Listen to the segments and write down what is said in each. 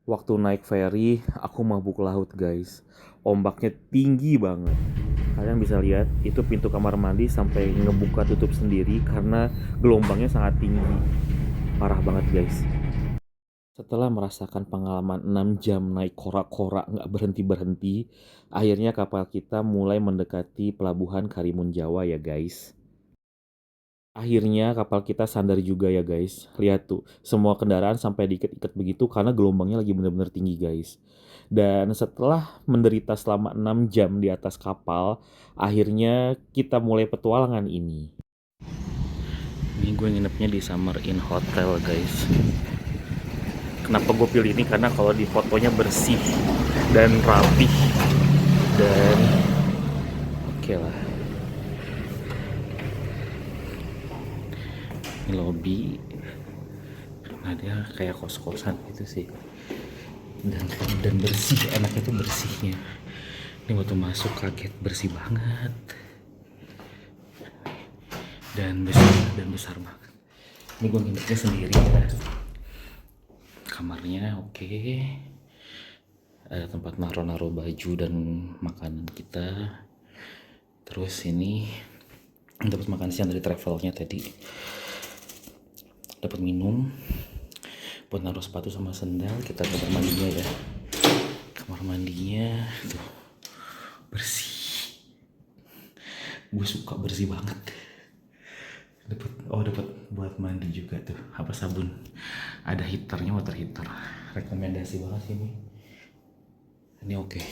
Waktu naik ferry, aku mabuk laut guys. Ombaknya tinggi banget. Kalian bisa lihat, itu pintu kamar mandi sampai ngebuka tutup sendiri karena gelombangnya sangat tinggi. Parah banget guys. Setelah merasakan pengalaman 6 jam naik kora-kora nggak berhenti-berhenti, akhirnya kapal kita mulai mendekati pelabuhan Karimun Jawa ya guys. Akhirnya kapal kita sandar juga ya guys. Lihat tuh, semua kendaraan sampai diikat-ikat begitu karena gelombangnya lagi bener-bener tinggi guys. Dan setelah menderita selama 6 jam di atas kapal, akhirnya kita mulai petualangan ini. Ini gue nginepnya di Summer Inn Hotel guys. Kenapa gue pilih ini? Karena kalau di fotonya bersih dan rapih. Dan oke lah. Ini lobby. Nah dia kayak kos-kosan gitu sih. Dan bersih, enaknya tuh bersihnya. Ini waktu masuk kaget, bersih banget dan besar banget. Ini gue nginepnya sendiri ya. Kamarnya oke. Ada tempat naruh baju dan makanan kita. Terus ini dapat makan siang dari travelnya tadi. Dapat minum buat naruh sepatu sama sendal. Kita ke kamar mandinya ya. Kamar mandinya tuh bersih. Gue suka bersih banget. Dapat buat mandi juga tuh, apa, sabun. Ada heaternya, water heater. Rekomendasi banget sih ini oke.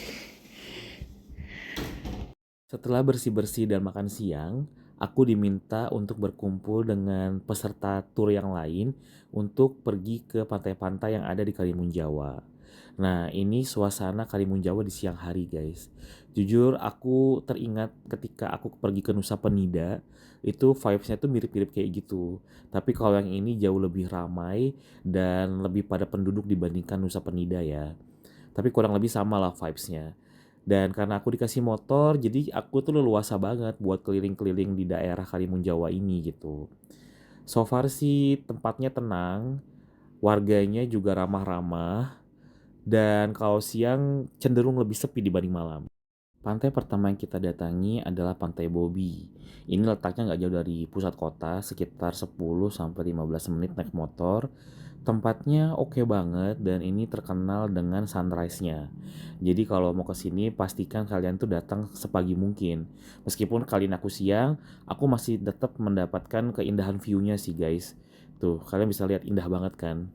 Setelah bersih-bersih dan makan siang, aku diminta untuk berkumpul dengan peserta tur yang lain untuk pergi ke pantai-pantai yang ada di Karimun Jawa. Nah, ini suasana Karimun Jawa di siang hari, guys. Jujur, aku teringat ketika aku pergi ke Nusa Penida, itu vibes-nya tuh mirip-mirip kayak gitu. Tapi kalau yang ini jauh lebih ramai dan lebih pada penduduk dibandingkan Nusa Penida ya. Tapi kurang lebih sama lah vibes-nya. Dan karena aku dikasih motor, jadi aku tuh leluasa banget buat keliling-keliling di daerah Karimun Jawa ini gitu. So far sih tempatnya tenang, warganya juga ramah-ramah, dan kalau siang cenderung lebih sepi dibanding malam. Pantai pertama yang kita datangi adalah Pantai Bobi. Ini letaknya nggak jauh dari pusat kota, sekitar 10-15 menit naik motor. Tempatnya oke banget dan ini terkenal dengan sunrise-nya. Jadi kalau mau ke sini pastikan kalian tuh datang sepagi mungkin. Meskipun kalian aku siang, aku masih tetap mendapatkan keindahan view-nya sih guys. Tuh, kalian bisa lihat indah banget kan.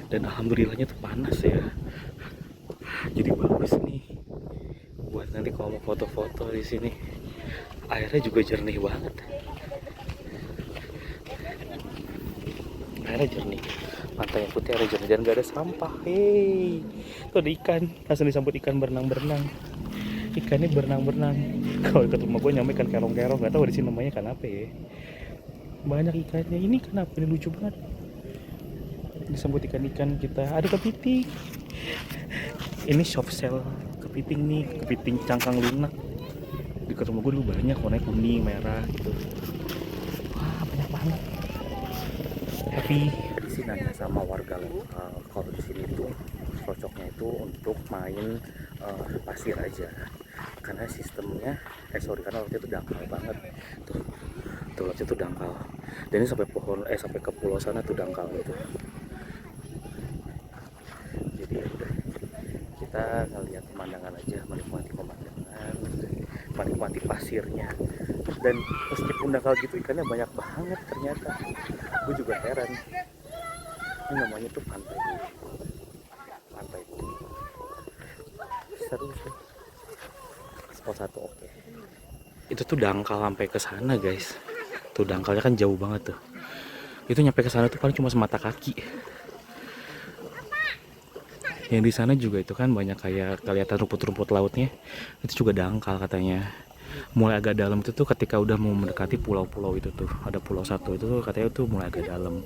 Dan alhamdulillahnya tuh panas ya. Jadi bagus nih buat nanti kalau mau foto-foto di sini. Airnya juga jernih banget. Airnya jernih. Pantai yang putih, airnya jernih dan gak ada sampah. Hei, tuh ada ikan. Langsung disambut ikan berenang-berenang. Ikannya berenang-berenang. Kalau dekat rumah gue nyampe ikan kerong-kerong. Gak tahu di sini namanya ikan apa ya. Banyak ikannya. Ini kenapa? Ini lucu banget. Disambut ikan-ikan kita. Ada kepiting. Ini shop sale kepiting nih. Kepiting cangkang lunak. Dekat rumah gue dulu banyak. Warnanya kuning, merah gitu. Wah, banyak banget. Tapi sih nanya sama warga lokal, kalau di sini tuh cocoknya itu untuk main pasir aja, karena sistemnya karena waktu itu dangkal banget tuh waktu itu dangkal, dan ini sampai sampai ke pulau sana tuh dangkal gitu. Jadi ya udah, kita ngeliat pemandangan aja, menikmati pemandangan, menikmati pasirnya. Dan meskipun dangkal gitu ikannya banyak banget ternyata. Gue juga heran. Ini namanya tuh pantai seru sih. Spot satu oke. Itu tuh dangkal sampai ke sana guys. Tuh dangkalnya kan jauh banget tuh. Itu nyampe ke sana tuh paling cuma semata kaki. Yang di sana juga itu kan banyak kayak kelihatan rumput-rumput lautnya. Itu juga dangkal katanya. Mulai agak dalam itu tuh ketika udah mau mendekati pulau-pulau itu tuh. Ada pulau satu itu tuh katanya tuh mulai agak dalam.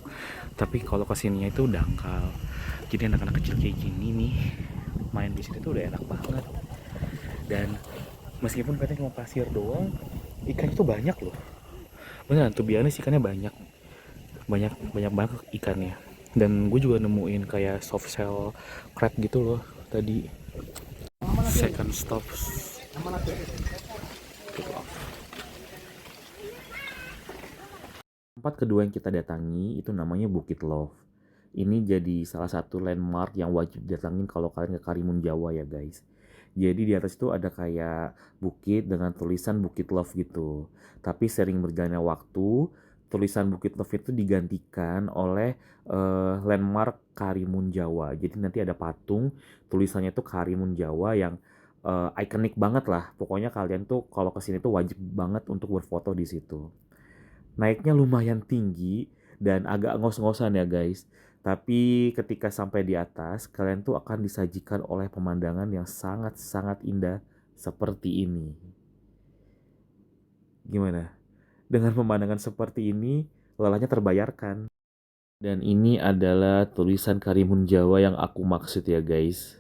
Tapi kalau kesininya itu dangkal. Jadi anak-anak kecil kayak gini nih main di sini tuh udah enak banget. Dan meskipun katanya cuma pasir doang, ikannya tuh banyak loh. Beneran tuh biasanya ikannya banyak banget ikannya. Dan gue juga nemuin kayak soft shell crab gitu loh tadi. Second stop. Tempat kedua yang kita datangi itu namanya Bukit Love. Ini jadi salah satu landmark yang wajib datangin kalau kalian ke Karimun Jawa ya guys. Jadi di atas itu ada kayak bukit dengan tulisan Bukit Love gitu. Tapi sering berjalannya waktu, tulisan Bukit Love itu digantikan oleh landmark Karimun Jawa. Jadi nanti ada patung tulisannya tuh Karimun Jawa yang ikonik banget lah. Pokoknya kalian tuh kalau kesini tuh wajib banget untuk berfoto di situ. Naiknya lumayan tinggi dan agak ngos-ngosan ya guys. Tapi ketika sampai di atas, kalian tuh akan disajikan oleh pemandangan yang sangat-sangat indah seperti ini. Gimana? Dengan pemandangan seperti ini, lelahnya terbayarkan. Dan ini adalah tulisan Karimun Jawa yang aku maksud ya guys.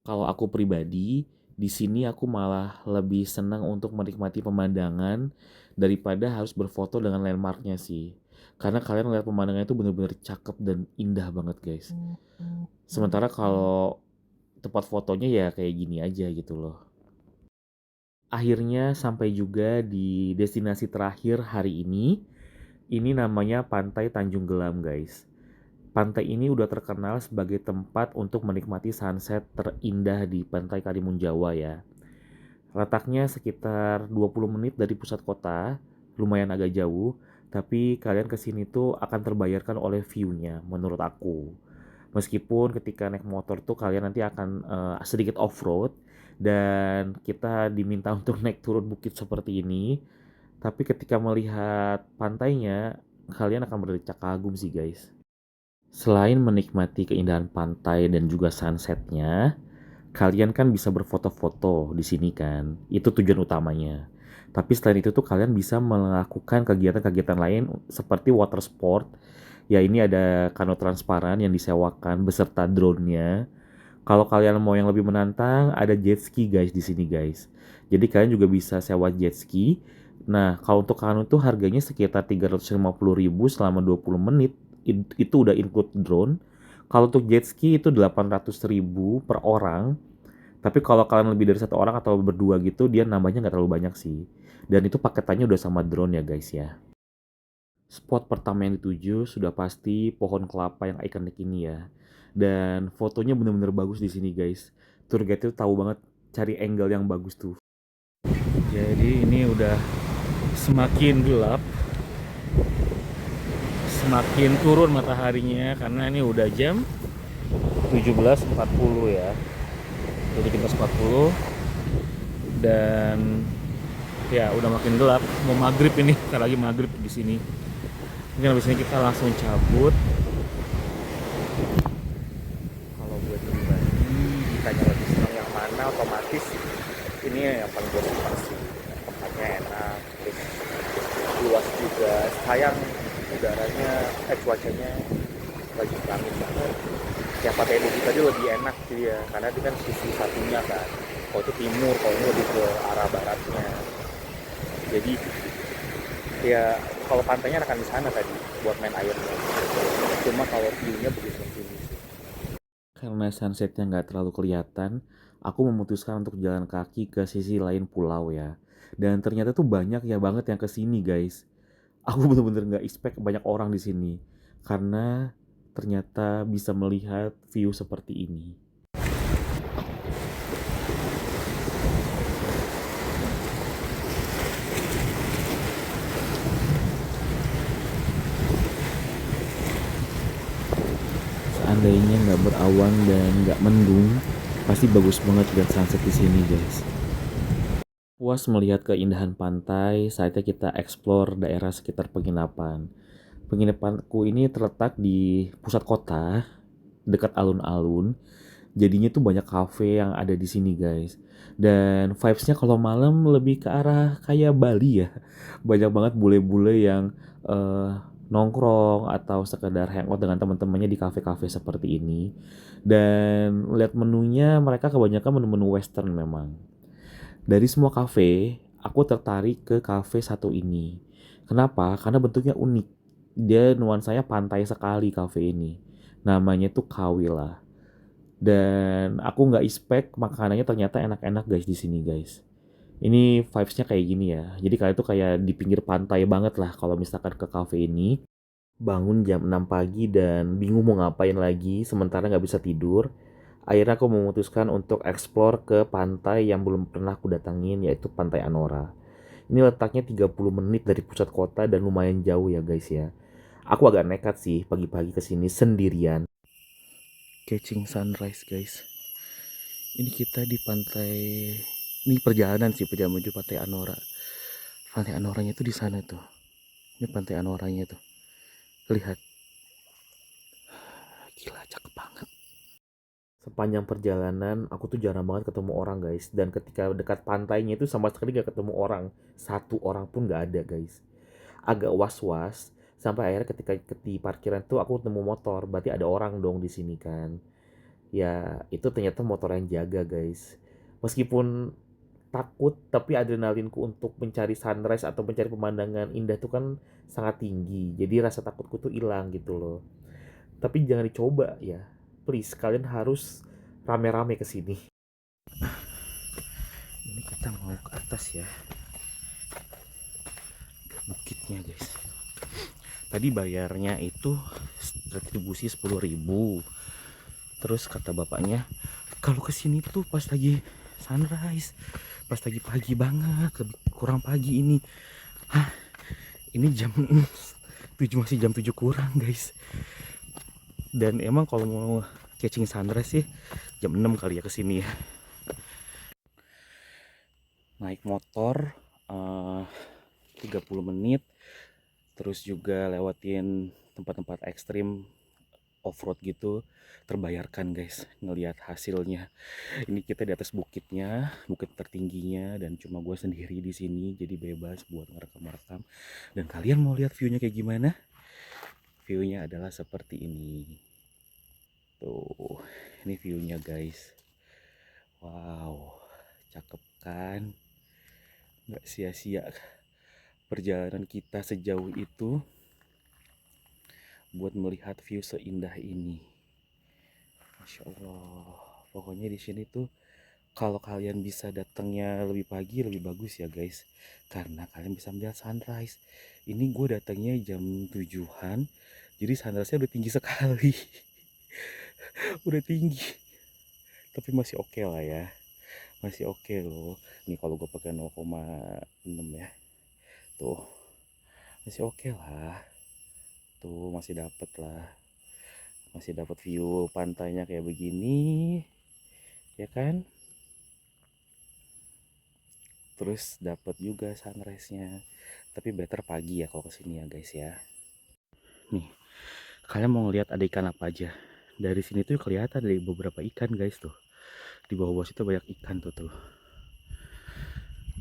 Kalau aku pribadi, di sini aku malah lebih senang untuk menikmati pemandangan daripada harus berfoto dengan landmarknya sih. Karena kalian lihat pemandangannya itu bener-bener cakep dan indah banget guys. Sementara kalau tempat fotonya ya kayak gini aja gitu loh. Akhirnya sampai juga di destinasi terakhir hari ini. Ini namanya Pantai Tanjung Gelam guys. Pantai ini udah terkenal sebagai tempat untuk menikmati sunset terindah di Pantai Karimun Jawa ya. Letaknya sekitar 20 menit dari pusat kota, lumayan agak jauh, tapi kalian kesini tuh akan terbayarkan oleh view-nya menurut aku. Meskipun ketika naik motor tuh kalian nanti akan sedikit off-road dan kita diminta untuk naik turun bukit seperti ini, tapi ketika melihat pantainya, kalian akan berdecak kagum sih guys. Selain menikmati keindahan pantai dan juga sunsetnya, kalian kan bisa berfoto-foto di sini kan. Itu tujuan utamanya. Tapi selain itu tuh kalian bisa melakukan kegiatan-kegiatan lain seperti water sport. Ya ini ada kano transparan yang disewakan beserta drone-nya. Kalau kalian mau yang lebih menantang, ada jet ski guys di sini guys. Jadi kalian juga bisa sewa jet ski. Nah, kalau untuk kano itu harganya sekitar 350.000 selama 20 menit. Itu udah include drone. Kalau untuk jet ski itu 800.000 per orang. Tapi kalau kalian lebih dari satu orang atau berdua gitu, dia nambahnya nggak terlalu banyak sih. Dan itu paketannya udah sama drone ya guys ya. Spot pertama yang dituju sudah pasti pohon kelapa yang ikonik ini ya. Dan fotonya bener-bener bagus di sini guys. Tour guide itu tahu banget cari angle yang bagus tuh. Jadi ini udah semakin gelap, semakin turun mataharinya karena ini udah jam 17.40 ya. Udah 17.40 dan ya udah makin gelap. Mau maghrib ini, kita lagi maghrib di sini. Mungkin habis ini kita langsung cabut. Kalau gue pribadi ditanya lebih senang yang mana, otomatis ini yang paling gue suka sih. Tempatnya enak, terus luas juga. Sayang udaranya, cuacanya lagi angin banget. Yang Pantai Bukit tadi lebih enak sih ya, karena itu kan sisi satunya kan. Kalau itu timur, kalau ini lebih ke arah baratnya. Jadi ya kalau pantainya akan di sana tadi buat main airnya. Cuma kalau view-nya begitu sini. Karena sunsetnya nggak terlalu kelihatan, aku memutuskan untuk jalan kaki ke sisi lain pulau ya. Dan ternyata tuh banyak ya banget yang kesini guys. Aku bener-bener nggak expect banyak orang di sini. Karena ternyata bisa melihat view seperti ini. Seandainya nggak berawan dan nggak mendung, pasti bagus banget lihat sunset di sini guys. Puas melihat keindahan pantai, saatnya kita explore daerah sekitar penginapan. Penginapanku ini terletak di pusat kota, dekat alun-alun. Jadinya tuh banyak cafe yang ada di sini guys. Dan vibes-nya kalau malam lebih ke arah kayak Bali ya. Banyak banget bule-bule yang nongkrong atau sekedar hangout dengan teman-temannya di kafe-kafe seperti ini. Dan lihat menunya mereka kebanyakan menu-menu western memang. Dari semua kafe, aku tertarik ke kafe satu ini. Kenapa? Karena bentuknya unik. Dia nuansanya pantai sekali kafe ini. Namanya tuh Kawila. Dan aku nggak expect makanannya ternyata enak-enak guys di sini guys. Ini vibes-nya kayak gini ya. Jadi kalian tuh kayak di pinggir pantai banget lah kalau misalkan ke cafe ini. Bangun jam 6 pagi dan bingung mau ngapain lagi sementara nggak bisa tidur. Akhirnya aku memutuskan untuk explore ke pantai yang belum pernah aku datangin, yaitu Pantai Anora. Ini letaknya 30 menit dari pusat kota dan lumayan jauh ya guys ya. Aku agak nekat sih pagi-pagi kesini sendirian. Catching sunrise guys. Ini kita di pantai, ini perjalanan sih, perjalanan menuju Pantai Anora. Pantai Anoranya tuh di sana tuh. Ini Pantai Anoranya tuh. Lihat. Gila, cakep banget. Sepanjang perjalanan aku tuh jarang banget ketemu orang guys. Dan ketika dekat pantainya itu sama sekali gak ketemu orang. Satu orang pun gak ada guys. Agak was-was. Sampai akhirnya ketika di parkiran tuh aku ketemu motor. Berarti ada orang dong di sini kan. Ya itu ternyata motor yang jaga guys. Meskipun takut, tapi adrenalinku untuk mencari sunrise atau mencari pemandangan indah tuh kan sangat tinggi. Jadi rasa takutku tuh hilang gitu loh. Tapi jangan dicoba ya. Please, kalian harus rame-rame ke sini. Ini kita mau ke atas ya. Ke bukitnya, guys. Tadi bayarnya itu retribusi 10.000. Terus kata bapaknya, kalau ke sini tuh pas lagi sunrise, pas lagi pagi banget, lebih kurang pagi ini. Hah, ini jam 7, masih jam 7 kurang guys. Dan emang kalau mau catching sunrise sih jam 6 kali ya kesini ya. Naik motor 30 menit, terus juga lewatin tempat-tempat ekstrim off-road gitu, terbayarkan guys ngelihat hasilnya. Ini kita di atas bukitnya, bukit tertingginya, dan cuma gue sendiri di sini, jadi bebas buat ngerekam-rekam. Dan kalian mau lihat view-nya kayak gimana? View-nya adalah seperti ini. Tuh, ini view-nya guys. Wow, cakep kan? Nggak sia-sia perjalanan kita sejauh itu buat melihat view seindah ini. Masya Allah. Pokoknya di sini tuh kalau kalian bisa datangnya lebih pagi lebih bagus ya guys, karena kalian bisa melihat sunrise. Ini gue datangnya jam 7-an, jadi sunrise-nya udah tinggi sekali. Udah tinggi, tapi masih oke lah ya, masih oke loh. Nih kalau gue pakai 0,6 ya, tuh masih oke lah, tuh masih dapet lah, masih dapat view pantainya kayak begini ya kan. Terus dapat juga sunrise-nya. Tapi better pagi ya kalau kesini ya guys ya. Nih, kalian mau ngeliat ada ikan apa aja? Dari sini tuh kelihatan ada beberapa ikan guys tuh. Di bawah-bawah situ banyak ikan tuh.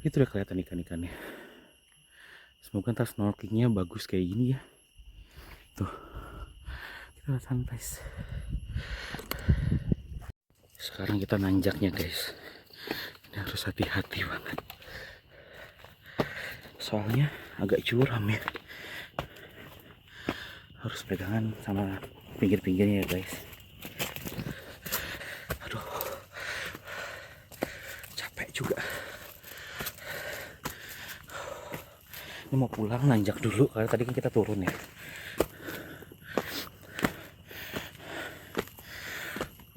Itu udah kelihatan ikan-ikannya. Semoga ntar snorkelingnya bagus kayak gini ya. Tuh, kita lihat sunrise. Sekarang kita nanjaknya guys. Ini harus hati-hati banget. Soalnya agak curam ya. Harus pegangan sama pinggir-pinggirnya ya guys. Aduh, capek juga. Ini mau pulang nanjak dulu karena tadi kan kita turun ya.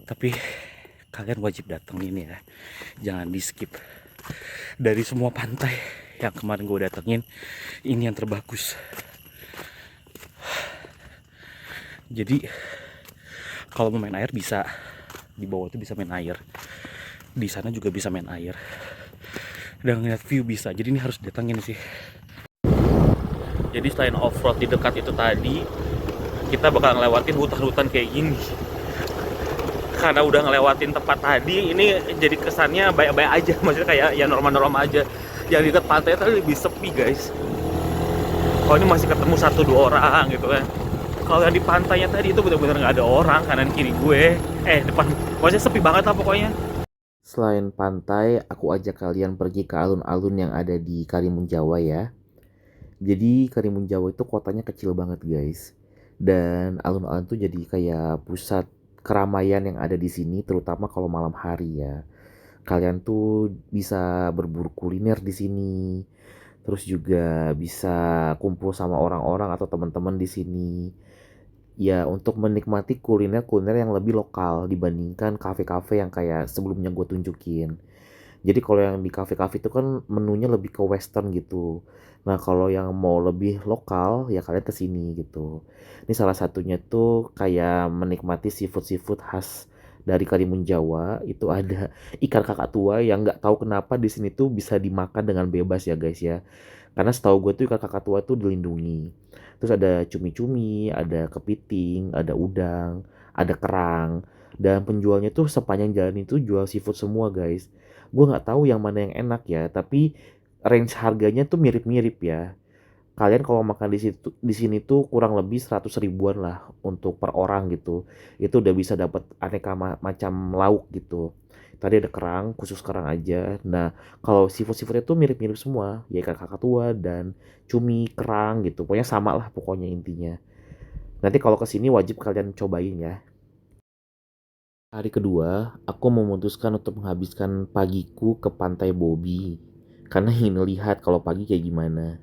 Tapi kalian wajib datang ini ya, jangan di skip. Dari semua pantai yang kemarin gue datengin, ini yang terbagus. Jadi kalau mau main air bisa, di bawah itu bisa main air, di sana juga bisa main air, dan ngeliat view bisa. Jadi ini harus datengin sih. Jadi selain off-road di dekat itu tadi, kita bakal ngelewatin hutan-hutan kayak gini. Karena udah ngelewatin tempat tadi, ini jadi kesannya baik-baik aja, maksudnya kayak ya normal-normal aja. Yang di dekat pantai tadi lebih sepi guys. Kalau ini masih ketemu 1-2 orang gitu kan. Kalau yang di pantainya tadi itu benar-benar nggak ada orang kanan kiri gue. Depan, maksudnya sepi banget lah pokoknya. Selain pantai, aku ajak kalian pergi ke alun-alun yang ada di Karimun Jawa ya. Jadi Karimun Jawa itu kotanya kecil banget guys. Dan alun-alun tuh jadi kayak pusat keramaian yang ada di sini, terutama kalau malam hari ya. Kalian tuh bisa berburu kuliner di sini. Terus juga bisa kumpul sama orang-orang atau teman-teman di sini. Ya, untuk menikmati kuliner-kuliner yang lebih lokal dibandingkan kafe-kafe yang kayak sebelumnya gue tunjukin. Jadi kalau yang di kafe-kafe itu kan menunya lebih ke western gitu. Nah, kalau yang mau lebih lokal ya kalian ke sini gitu. Ini salah satunya tuh kayak menikmati seafood-seafood khas dari Karimun Jawa. Itu ada ikan kakak tua yang nggak tahu kenapa di sini tuh bisa dimakan dengan bebas ya guys ya. Karena setahu gue tuh ikan kakak tua tuh dilindungi. Terus ada cumi-cumi, ada kepiting, ada udang, ada kerang. Dan penjualnya tuh sepanjang jalan itu jual seafood semua guys. Gue nggak tahu yang mana yang enak ya, tapi range harganya tuh mirip-mirip ya. Kalian kalau makan di sini tuh kurang lebih 100 ribuan lah untuk per orang gitu. Itu udah bisa dapat aneka macam lauk gitu. Tadi ada kerang, khusus kerang aja. Nah, kalau seafood-seafoodnya tuh mirip-mirip semua. Ya ikan kakak dan cumi, kerang gitu. Pokoknya sama lah pokoknya intinya. Nanti kalau kesini wajib kalian cobain ya. Hari kedua, aku memutuskan untuk menghabiskan pagiku ke Pantai Bobi. Karena ingin lihat kalau pagi kayak gimana.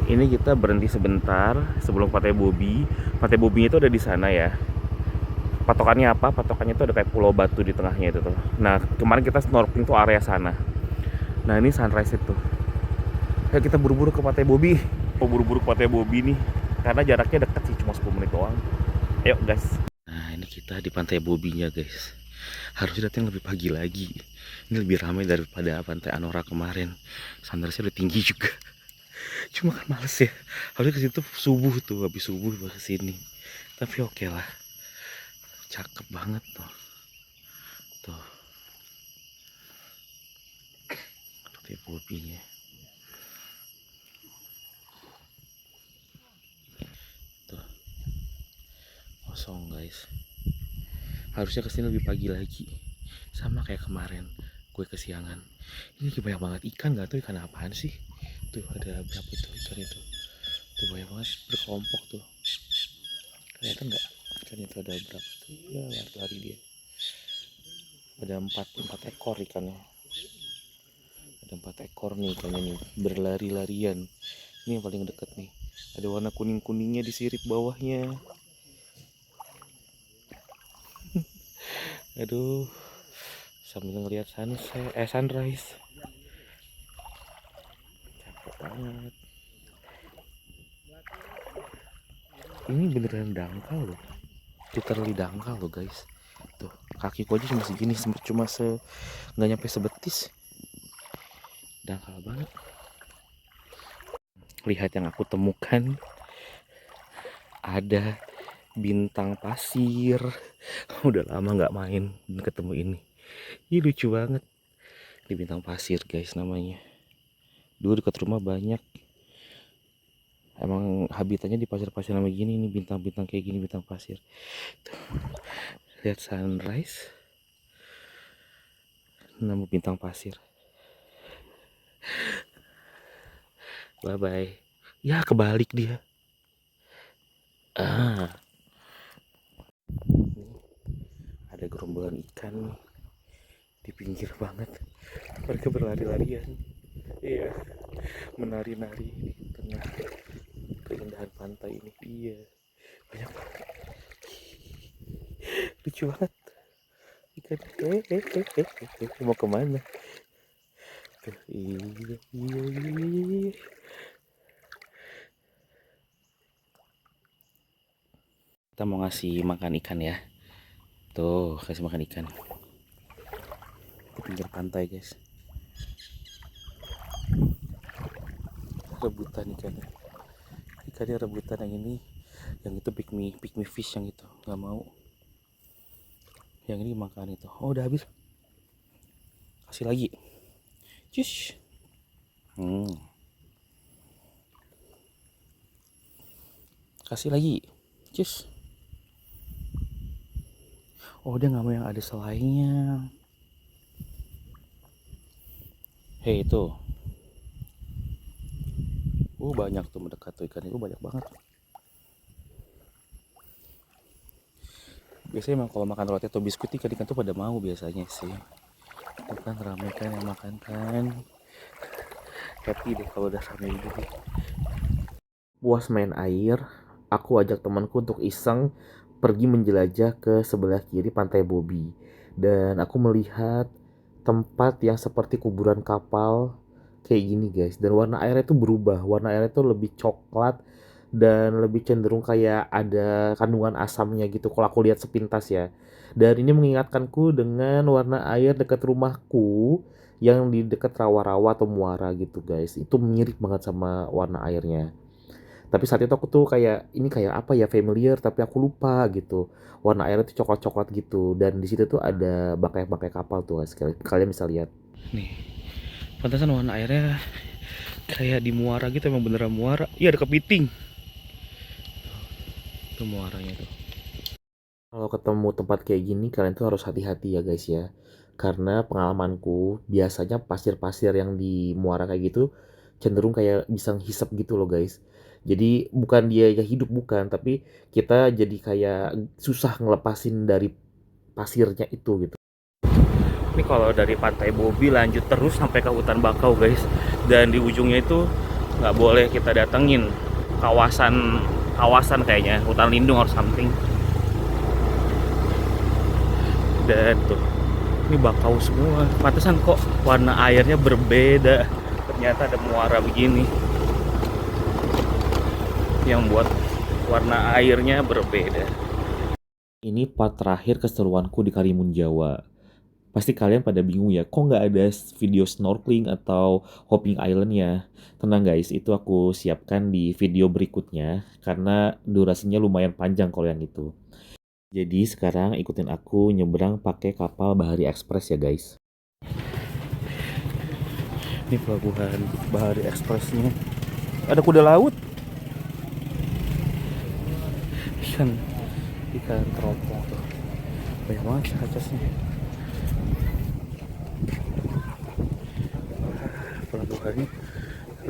Ini kita berhenti sebentar sebelum Pantai Bobi. Pantai Bobi itu ada di sana ya. Patokannya apa? Patokannya itu ada kayak pulau batu di tengahnya itu tuh. Nah, kemarin kita snorkeling tuh area sana. Nah, ini sunrise itu. Ya kita buru-buru ke Pantai Bobi. Mau buru-buru ke Pantai Bobi nih. Karena jaraknya dekat sih, cuma 10 menit doang. Ayo guys. Nah, ini kita di Pantai Bobinya guys. Harusnya datang lebih pagi lagi. Ini lebih ramai daripada Pantai Anora kemarin. Sunrise-nya udah tinggi juga. Cuma kan males ya. Harusnya ke situ subuh tuh, habis subuh baru ke sini. Tapi oke lah. Cakep banget tuh. Tuh, Pantai Bobinya. Tuh, kosong guys. Harusnya kesini lebih pagi lagi. Sama kayak kemarin, gue kesiangan. Ini banyak banget ikan, gak tau ikan apaan sih. Tuh ada berapa itu ikan itu. Tuh banyak banget berkelompok tuh. Kelihatan nggak? Ikan itu ada berapa tuh? Ya lari-lari dia. Ada empat ekor ikannya. Ada 4 ekor nih ikannya nih. Berlari-larian. Ini yang paling deket nih. Ada warna kuning-kuningnya di sirip bawahnya. Aduh, sambil ngeliat sunrise. Capek banget. Ini beneran dangkal loh. Literally dangkal loh guys. Tuh, kakiku aja cuma segini, cuma nggak nyampe sebetis. Dangkal banget. Lihat yang aku temukan. Ada bintang pasir. Udah lama nggak main ketemu ini. Ini lucu banget. Di bintang pasir guys namanya. Dulu dekat rumah banyak. Emang habitatnya di pasir-pasir nama gini, ini bintang-bintang kayak gini, bintang pasir. Tuh. Lihat sunrise. Nama bintang pasir. Bye bye. Ya kebalik dia. Ah, ada gerombolan ikan nih di pinggir banget. Mereka berlari-larian. Iya, menari-nari di tengah keindahan pantai ini. Iya, banyak banget. Lucu banget. Ikan. Mau kemana? Tuh, iya. Kita mau ngasih makan ikan ya. Tuh, kasih makan ikan. Di pinggir pantai guys. Rebutan ikannya. Ikannya rebutan yang ini. Yang itu pick me fish yang itu. Gak mau. Yang ini makan itu. Oh udah habis. Kasih lagi. Cus. Kasih lagi. Cus. Oh dia nggak mau yang ada selainya. Hei itu. Banyak tuh mendekat tuh ikan itu, banyak banget. Biasanya emang kalau makan roti atau biskuit ikan-ikan tuh pada mau biasanya sih. Itu kan ramai kan yang makan kan. Happy deh kalau udah ramai gitu. Puas main air, aku ajak temanku untuk iseng pergi menjelajah ke sebelah kiri Pantai Bobi. Dan aku melihat tempat yang seperti kuburan kapal kayak gini guys. Dan warna airnya tuh berubah. Warna airnya tuh lebih coklat dan lebih cenderung kayak ada kandungan asamnya gitu kalau aku lihat sepintas ya. Dan ini mengingatkanku dengan warna air dekat rumahku yang di dekat rawa-rawa atau muara gitu guys. Itu mirip banget sama warna airnya. Tapi saat itu aku tuh kayak ini kayak apa ya, familiar tapi aku lupa gitu. Warna airnya tuh coklat-coklat gitu dan di situ tuh ada bangkai-bangkai kapal tuh guys. Kalian bisa lihat. Nih, pantasan warna airnya kayak di muara gitu, emang beneran muara. Iya, ada kepiting. Itu muaranya tuh. Kalau ketemu tempat kayak gini kalian tuh harus hati-hati ya guys ya. Karena pengalamanku biasanya pasir-pasir yang di muara kayak gitu cenderung kayak bisa ngehisap gitu loh guys. Jadi bukan dia yang hidup bukan, tapi kita jadi kayak susah ngelepasin dari pasirnya itu gitu. Ini kalau dari Pantai Bobi lanjut terus sampai ke hutan bakau guys. Dan di ujungnya itu nggak boleh kita datengin kawasan kawasan kayaknya hutan lindung or something. Dan tuh ini bakau semua. Pantesan kok warna airnya berbeda. Ternyata ada muara begini yang buat warna airnya berbeda. Ini part terakhir keseruanku di Karimun Jawa. Pasti kalian pada bingung ya, kok nggak ada video snorkeling atau hopping island ya? Tenang guys, itu aku siapkan di video berikutnya karena durasinya lumayan panjang kalau yang itu. Jadi sekarang ikutin aku nyebrang pakai kapal Bahari Express ya guys. Ini pelabuhan Bahari Expressnya. Ada kuda laut. Ikan teropong tuh. Banyak banget cacasnya. Pelabuhannya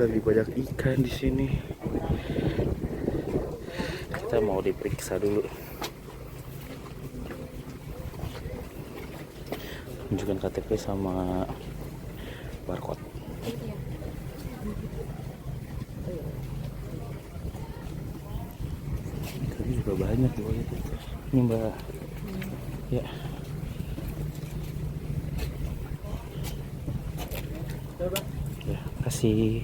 lebih banyak ikan di sini. Kita mau diperiksa dulu. Tunjukkan KTP sama barcode. Ikannya juga banyak di bawah itu. Ini mbak. Ya. Ya, kasih.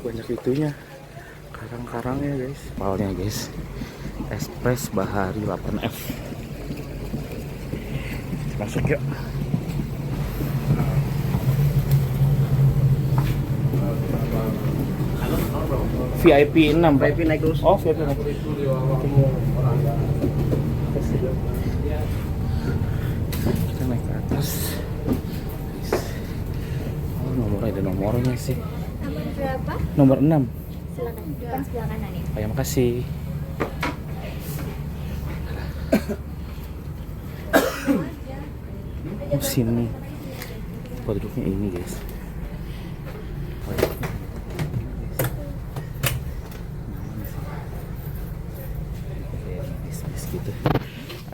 Banyak itunya, karang-karangnya guys, kapalnya guys, Express Bahari 8F. Masuk yuk. VIP 6 VIP naik terus. Oh, VIP naik. Kita naik ke atas. Oh, nomornya ada nomornya sih. Nomor berapa? Nomor 6. Silakan depan sebelah kanan ya. Terima kasih. Oh, sini. Tempat duduknya ini guys. Gitu.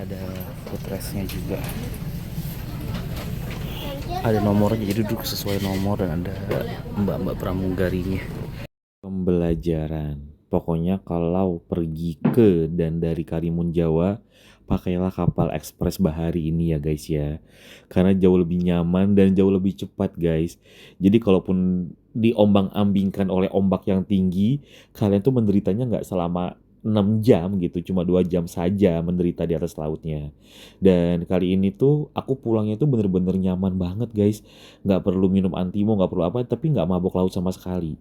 Ada footrestnya juga. Ada nomornya, jadi duduk sesuai nomor dan ada mbak-mbak pramugarinya. Pembelajaran. Pokoknya kalau pergi ke dan dari Karimun Jawa, pakailah kapal ekspres Bahari ini ya guys ya. Karena jauh lebih nyaman dan jauh lebih cepat guys. Jadi kalaupun diombang-ambingkan oleh ombak yang tinggi, kalian tuh menderitanya nggak selama 6 jam gitu, cuma 2 jam saja menderita di atas lautnya. Dan kali ini tuh aku pulangnya tuh bener-bener nyaman banget guys. Nggak perlu minum antimo, nggak perlu apa, tapi nggak mabok laut sama sekali.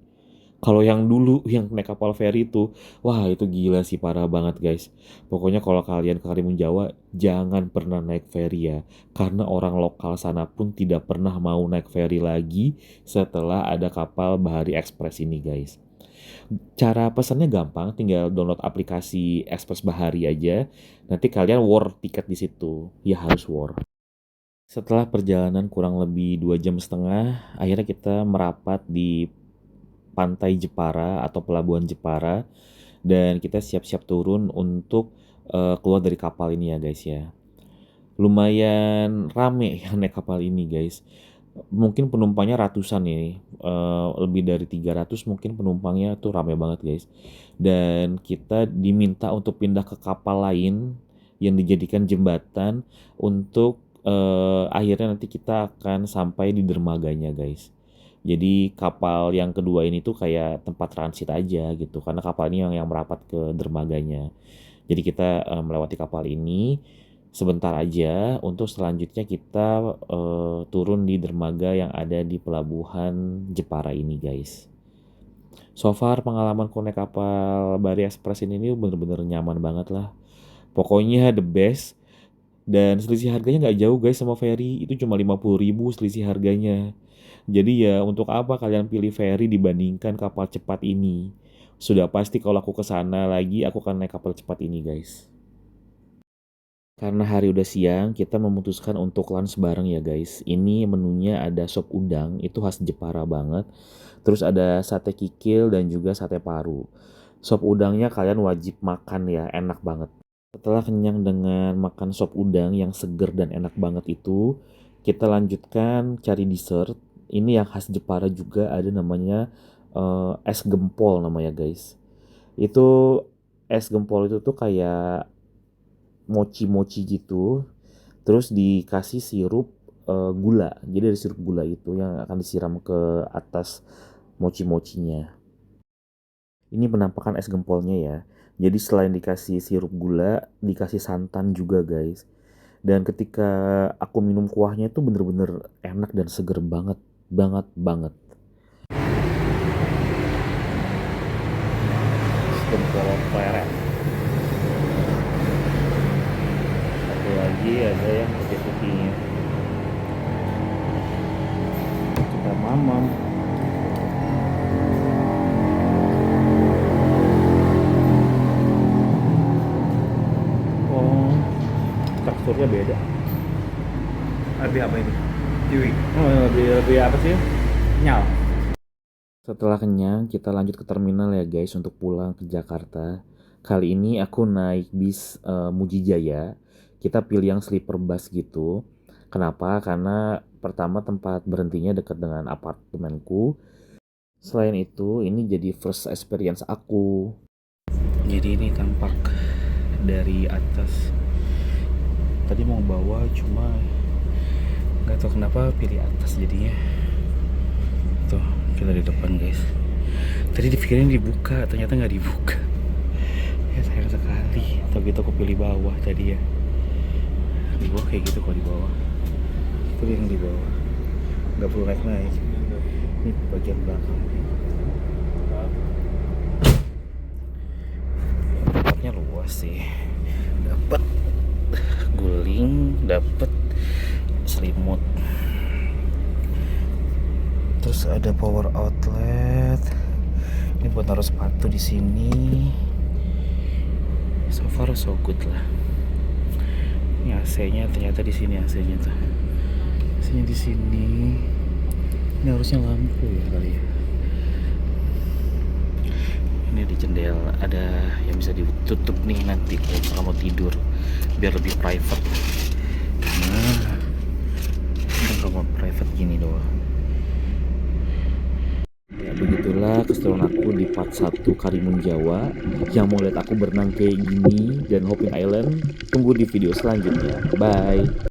Kalau yang dulu yang naik kapal feri itu, wah itu gila sih, parah banget guys. Pokoknya kalau kalian ke Karimun Jawa, jangan pernah naik feri ya. Karena orang lokal sana pun tidak pernah mau naik feri lagi setelah ada kapal Bahari Express ini guys. Cara pesannya gampang, tinggal download aplikasi Express Bahari aja. Nanti kalian war tiket di situ. Ya harus war. Setelah perjalanan kurang lebih 2,5 jam, akhirnya kita merapat di pantai Jepara atau pelabuhan Jepara dan kita siap-siap turun untuk keluar dari kapal ini ya guys ya. Lumayan rame yang naik kapal ini guys. Mungkin penumpangnya ratusan ini, lebih dari 300 mungkin penumpangnya tuh rame banget guys. Dan kita diminta untuk pindah ke kapal lain yang dijadikan jembatan untuk akhirnya nanti kita akan sampai di dermaganya guys. Jadi kapal yang kedua ini tuh kayak tempat transit aja gitu karena kapal ini yang merapat ke dermaganya. Jadi kita melewati kapal ini sebentar aja untuk selanjutnya kita turun di dermaga yang ada di pelabuhan Jepara ini guys. So far pengalamanku naik kapal Bari Express ini bener-bener nyaman banget lah. Pokoknya the best. Dan selisih harganya nggak jauh guys sama ferry, itu cuma 50.000 selisih harganya. Jadi ya untuk apa kalian pilih ferry dibandingkan kapal cepat ini? Sudah pasti kalau aku ke sana lagi aku akan naik kapal cepat ini guys. Karena hari udah siang, kita memutuskan untuk lunch bareng ya guys. Ini menunya ada sop udang, itu khas Jepara banget. Terus ada sate kikil dan juga sate paru. Sop udangnya kalian wajib makan ya, enak banget. Setelah kenyang dengan makan sop udang yang seger dan enak banget itu, kita lanjutkan cari dessert. Ini yang khas Jepara juga ada namanya es gempol namanya guys. Itu es gempol itu tuh kayak mochi-mochi gitu. Terus dikasih sirup gula. Jadi ada sirup gula itu yang akan disiram ke atas mochi-mochinya. Ini penampakan es gempolnya ya. Jadi selain dikasih sirup gula, dikasih santan juga guys. Dan ketika aku minum kuahnya itu bener-bener enak dan seger banget. Banget banget. Es gempol pleret. Satu lagi ada yang putih-putihnya. Kita mamam. Teksturnya beda. Lebih apa ini? Kiwi. Lebih apa sih? Nyal. Setelah kenyang, kita lanjut ke terminal ya guys untuk pulang ke Jakarta. Kali ini aku naik bis Muji Jaya. Kita pilih yang sleeper bus gitu. Kenapa? Karena pertama tempat berhentinya dekat dengan apartemenku. Selain itu, ini jadi first experience aku. Jadi ini tampak dari atas. Tadi mau bawa cuma nggak tahu kenapa pilih atas jadinya. Tuh kita di depan guys. Tadi dipikirin dibuka, ternyata nggak dibuka. Ya sayang sekali. Tapi itu aku pilih bawah tadi ya. Di bawah kayak gitu kalau di bawah. Itu yang di bawah. Nggak perlu naik. Ini bagian belakang. Tempatnya luas sih. Dapat guling, dapat selimut, terus ada power outlet. Ini buat taruh sepatu di sini. So far so good lah. Ini AC-nya ternyata di sini AC-nya tuh. AC-nya di sini. Ini harusnya lampu ya kali ya. Ini di jendela ada yang bisa ditutup nih nanti kalau mau tidur biar lebih private. Nah, kalau mau private gini doang. Ya begitulah keseruan aku di part 1 Karimun Jawa. Yang mau lihat aku berenang kayak gini dan Hoping Island, tunggu di video selanjutnya. Bye.